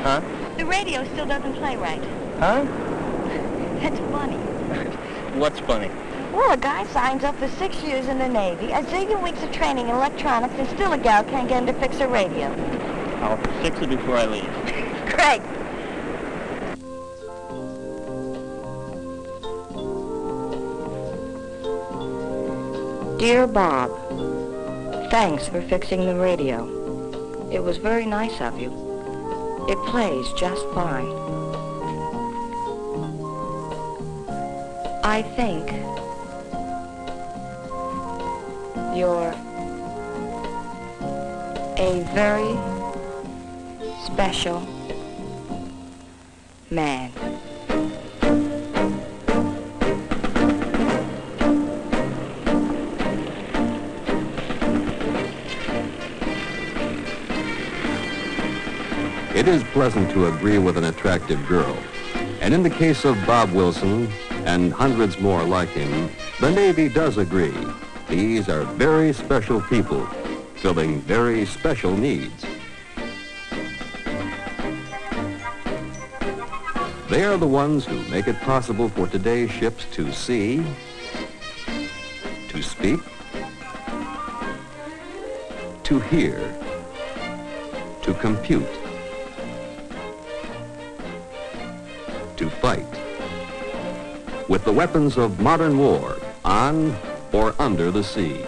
Huh? The radio still doesn't play right. Huh? That's funny. What's funny? Well, a guy signs up for 6 years in the Navy, a zillion weeks of training in electronics, and still a gal can't get him to fix her radio. I'll fix it before I leave. Great. Dear Bob, thanks for fixing the radio. It was very nice of you. It plays just fine. I think you're a very special man. It is pleasant to agree with an attractive girl. And in the case of Bob Wilson and hundreds more like him, the Navy does agree. These are very special people, filling very special needs. They are the ones who make it possible for today's ships to see, to speak, to hear, to compute, to fight with the weapons of modern war on or under the sea.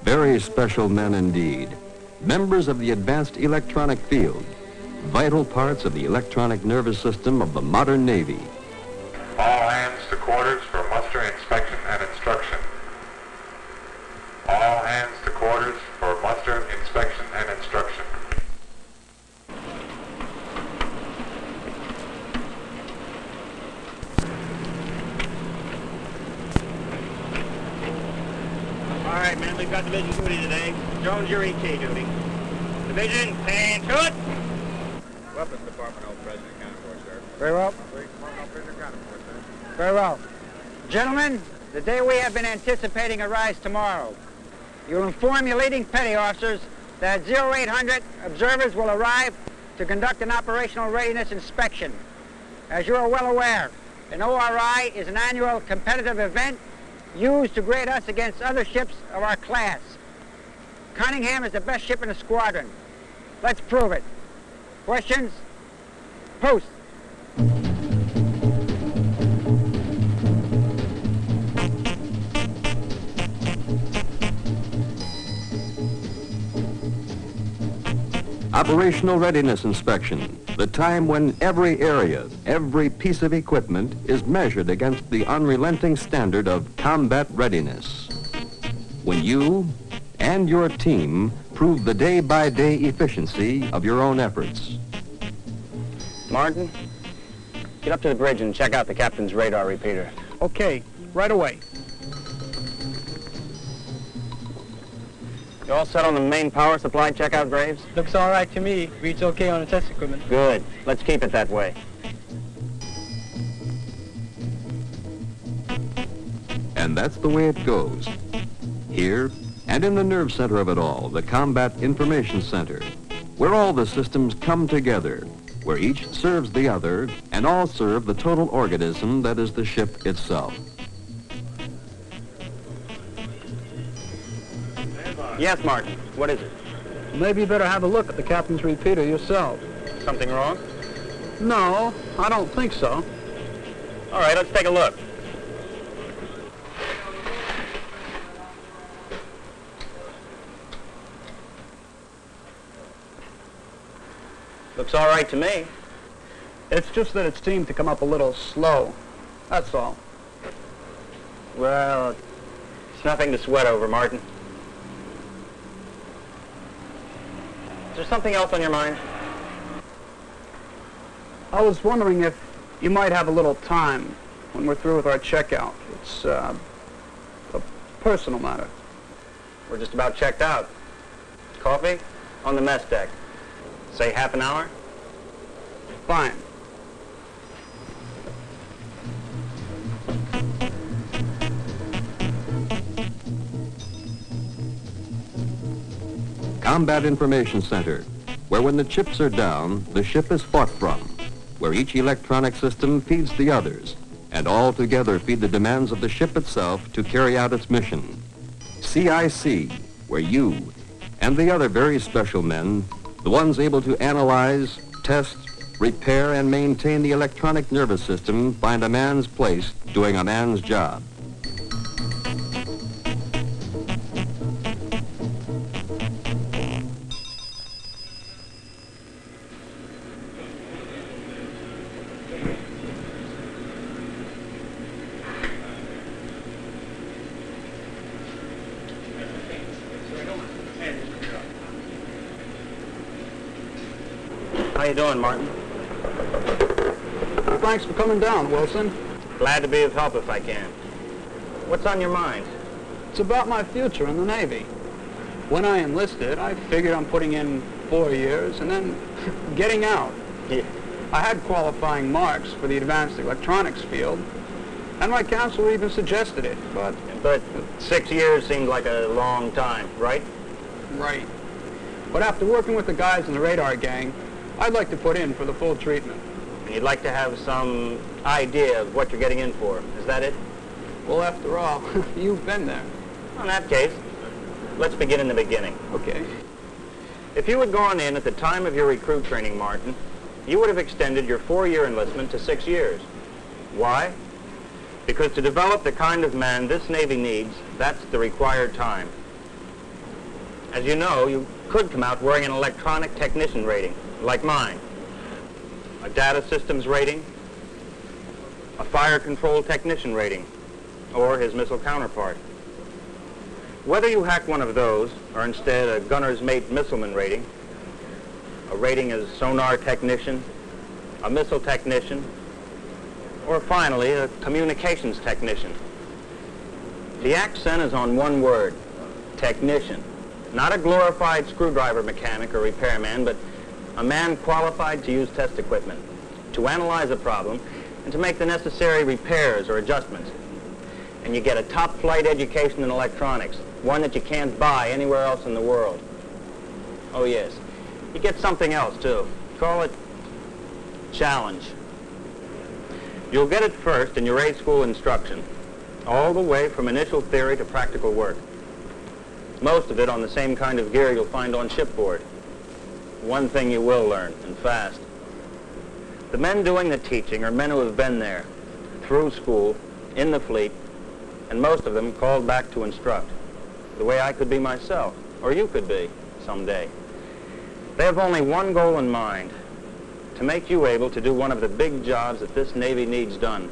Very special men indeed, members of the advanced electronic field, vital parts of the electronic nervous system of the modern Navy. All hands to quarters for muster, inspection, and instruction. All hands to quarters for muster, inspection, and instruction. All right, men, we've got division duty today. Jones, your ET duty. Division, stand to it. Weapons Department, Old President, County Force, sir. Very well. President, County Force, sir. Very well. Gentlemen, the day we have been anticipating arrives tomorrow. You'll inform your leading petty officers that 0800 observers will arrive to conduct an operational readiness inspection. As you are well aware, an ORI is an annual competitive event used to grade us against other ships of our class. Cunningham is the best ship in the squadron. Let's prove it. Questions? Post. Operational readiness inspection, the time when every area, every piece of equipment is measured against the unrelenting standard of combat readiness. When you and your team prove the day-by-day efficiency of your own efforts. Martin, get up to the bridge and check out the captain's radar repeater. Okay, right away. You all set on the main power supply checkout, Graves? Looks all right to me. Reads okay on the test equipment. Good. Let's keep it that way. And that's the way it goes. Here, and in the nerve center of it all, the Combat Information Center, where all the systems come together, where each serves the other, and all serve the total organism that is the ship itself. Yes, Martin. What is it? Maybe you better have a look at the captain's repeater yourself. Something wrong? No, I don't think so. All right, let's take a look. Looks all right to me. It's just that it seemed to come up a little slow. That's all. Well, it's nothing to sweat over, Martin. Is there something else on your mind? I was wondering if you might have a little time when we're through with our checkout. It's a personal matter. We're just about checked out. Coffee? On the mess deck. Say half an hour? Fine. Combat Information Center, where when the chips are down, the ship is fought from, where each electronic system feeds the others, and all together feed the demands of the ship itself to carry out its mission. CIC, where you and the other very special men, the ones able to analyze, test, repair, and maintain the electronic nervous system, find a man's place doing a man's job. How you doing, Martin? Thanks for coming down, Wilson. Glad to be of help if I can. What's on your mind? It's about my future in the Navy. When I enlisted, I figured on putting in 4 years and then getting out. Yeah. I had qualifying marks for the advanced electronics field, and my counselor even suggested it, but... But 6 years seemed like a long time, right? Right. But after working with the guys in the radar gang, I'd like to put in for the full treatment. And you'd like to have some idea of what you're getting in for. Is that it? Well, after all, you've been there. In that case, let's begin in the beginning. Okay. If you had gone in at the time of your recruit training, Martin, you would have extended your 4-year enlistment to 6 years. Why? Because to develop the kind of man this Navy needs, that's the required time. As you know, you could come out wearing an electronic technician rating, like mine, a data systems rating, a fire control technician rating, or his missile counterpart. Whether you hack one of those, or instead a gunner's mate missileman rating, a rating as sonar technician, a missile technician, or finally a communications technician. The accent is on one word, technician. Not a glorified screwdriver mechanic or repairman, but a man qualified to use test equipment, to analyze a problem, and to make the necessary repairs or adjustments. And you get a top-flight education in electronics, one that you can't buy anywhere else in the world. Oh, yes. You get something else, too. Call it challenge. You'll get it first in your A-school instruction, all the way from initial theory to practical work. Most of it on the same kind of gear you'll find on shipboard. One thing you will learn, and fast. The men doing the teaching are men who have been there, through school, in the fleet, and most of them called back to instruct, the way I could be myself, or you could be, someday. They have only one goal in mind, to make you able to do one of the big jobs that this Navy needs done.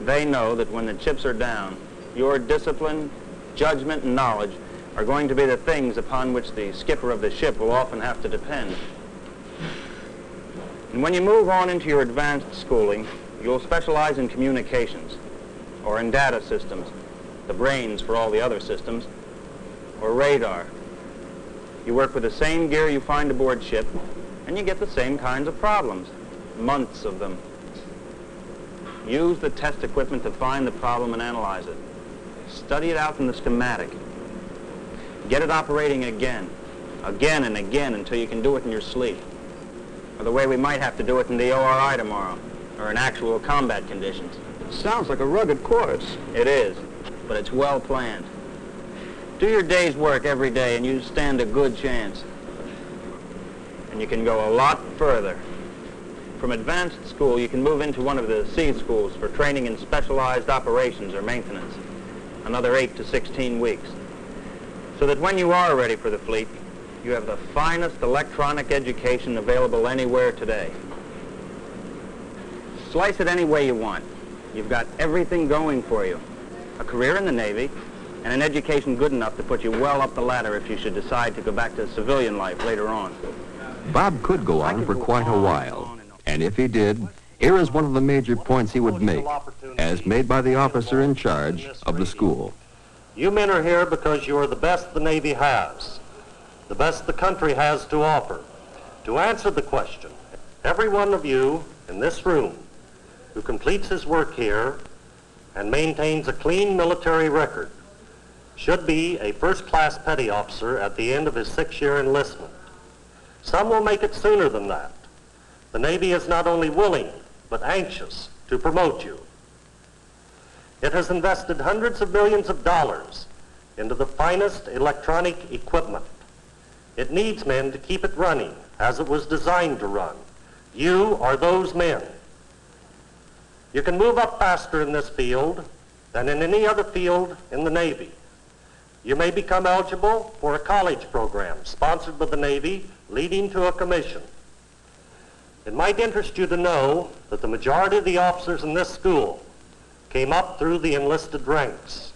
They know that when the chips are down, your discipline, judgment, and knowledge are going to be the things upon which the skipper of the ship will often have to depend. And when you move on into your advanced schooling, you'll specialize in communications, or in data systems, the brains for all the other systems, or radar. You work with the same gear you find aboard ship, and you get the same kinds of problems, months of them. Use the test equipment to find the problem and analyze it. Study it out from the schematic. Get it operating again and again until you can do it in your sleep. Or the way we might have to do it in the ORI tomorrow, or in actual combat conditions. Sounds like a rugged course. It is, but it's well planned. Do your day's work every day and you stand a good chance. And you can go a lot further. From advanced school, you can move into one of the C schools for training in specialized operations or maintenance. Another 8 to 16 weeks. So that when you are ready for the fleet, you have the finest electronic education available anywhere today. Slice it any way you want. You've got everything going for you. A career in the Navy, and an education good enough to put you well up the ladder if you should decide to go back to civilian life later on. Bob could go on for quite a while, and if he did, here is one of the major points he would make, as made by the officer in charge of the school. You men are here because you are the best the Navy has, the best the country has to offer. To answer the question, every one of you in this room who completes his work here and maintains a clean military record should be a first-class petty officer at the end of his 6-year enlistment. Some will make it sooner than that. The Navy is not only willing, but anxious to promote you. It has invested hundreds of millions of dollars into the finest electronic equipment. It needs men to keep it running as it was designed to run. You are those men. You can move up faster in this field than in any other field in the Navy. You may become eligible for a college program sponsored by the Navy leading to a commission. It might interest you to know that the majority of the officers in this school came up through the enlisted ranks.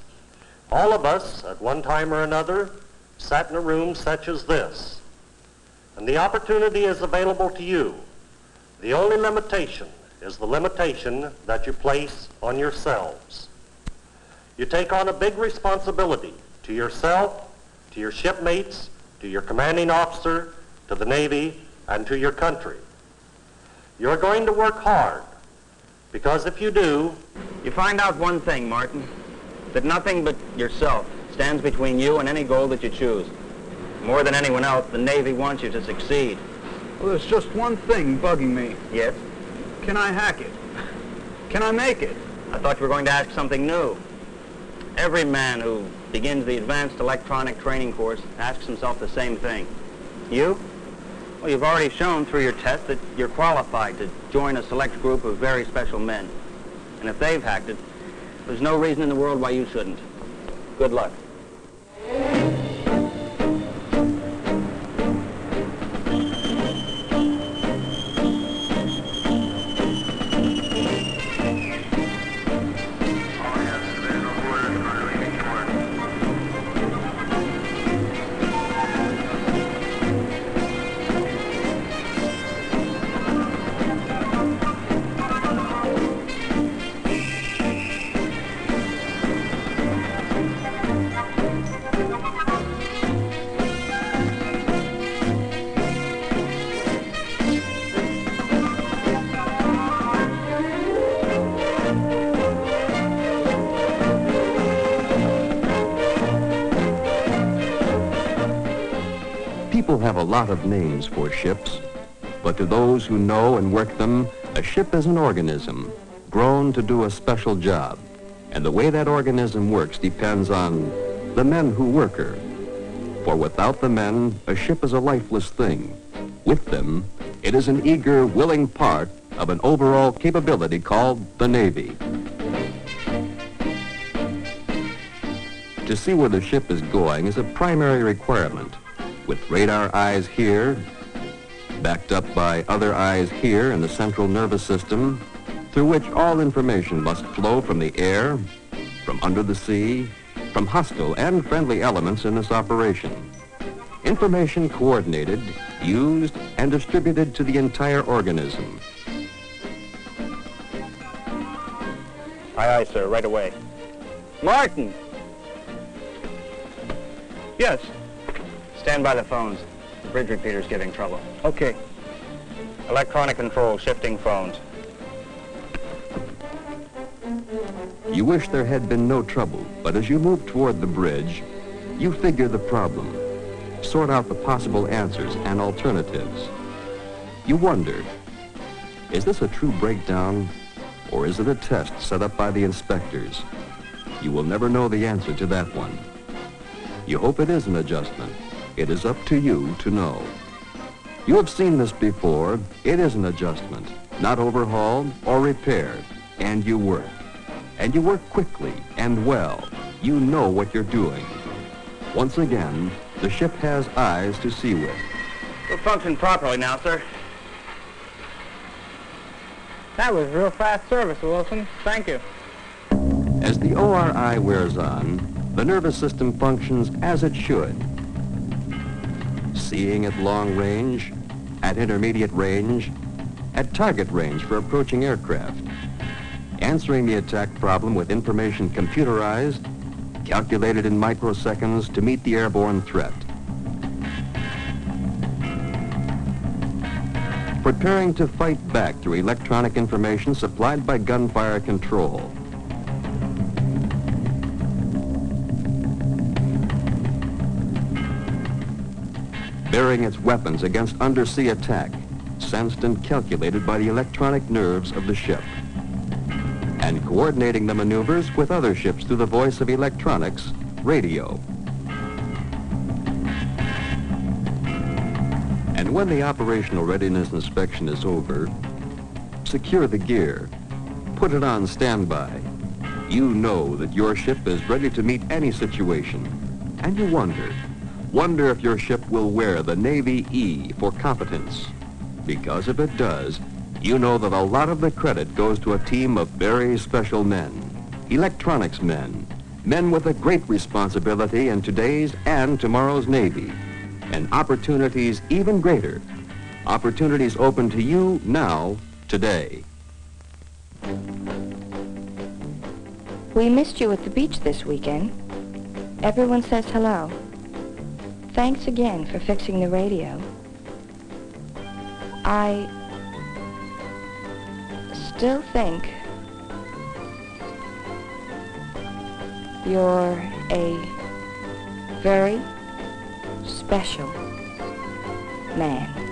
All of us, at one time or another, sat in a room such as this. And the opportunity is available to you. The only limitation is the limitation that you place on yourselves. You take on a big responsibility to yourself, to your shipmates, to your commanding officer, to the Navy, and to your country. You're going to work hard, because if you do, You find out one thing, Martin, that nothing but yourself stands between you and any goal that you choose. More than anyone else, the Navy wants you to succeed. Well, there's just one thing bugging me. Yes? Can I hack it? Can I make it? I thought you were going to ask something new. Every man who begins the advanced electronic training course asks himself the same thing. You? Well, you've already shown through your test that you're qualified to join a select group of very special men. And if they've hacked it, there's no reason in the world why you shouldn't. Good luck. People have a lot of names for ships, but to those who know and work them, a ship is an organism grown to do a special job. And the way that organism works depends on the men who work her. For without the men, a ship is a lifeless thing. With them, it is an eager, willing part of an overall capability called the Navy. To see where the ship is going is a primary requirement. With radar eyes here, backed up by other eyes here in the central nervous system, through which all information must flow from the air, from under the sea, from hostile and friendly elements in this operation. Information coordinated, used, and distributed to the entire organism. Aye, aye, sir, right away. Martin! Yes. Stand by the phones. The bridge repeater's giving trouble. Okay. Electronic control, shifting phones. You wish there had been no trouble, but as you move toward the bridge, you figure the problem, sort out the possible answers and alternatives. You wonder, is this a true breakdown, or is it a test set up by the inspectors? You will never know the answer to that one. You hope it is an adjustment. It is up to you to know. You have seen this before. It is an adjustment, not overhauled or repaired, and you work. And you work quickly and well. You know what you're doing. Once again, the ship has eyes to see with. We'll function properly now, sir. That was real fast service, Wilson. Thank you. As the ORI wears on, the nervous system functions as it should. Seeing at long range, at intermediate range, at target range for approaching aircraft. Answering the attack problem with information computerized, calculated in microseconds to meet the airborne threat. Preparing to fight back through electronic information supplied by gunfire control. bearing its weapons against undersea attack, sensed and calculated by the electronic nerves of the ship, and coordinating the maneuvers with other ships through the voice of electronics, radio. And when the operational readiness inspection is over, secure the gear, put it on standby. You know that your ship is ready to meet any situation, and you wonder if your ship will wear the Navy E for competence. Because if it does, you know that a lot of the credit goes to a team of very special men, electronics men, men with a great responsibility in today's and tomorrow's Navy, and opportunities even greater, opportunities open to you now, today. We missed you at the beach this weekend. Everyone says hello. Thanks again for fixing the radio. I still think you're a very special man.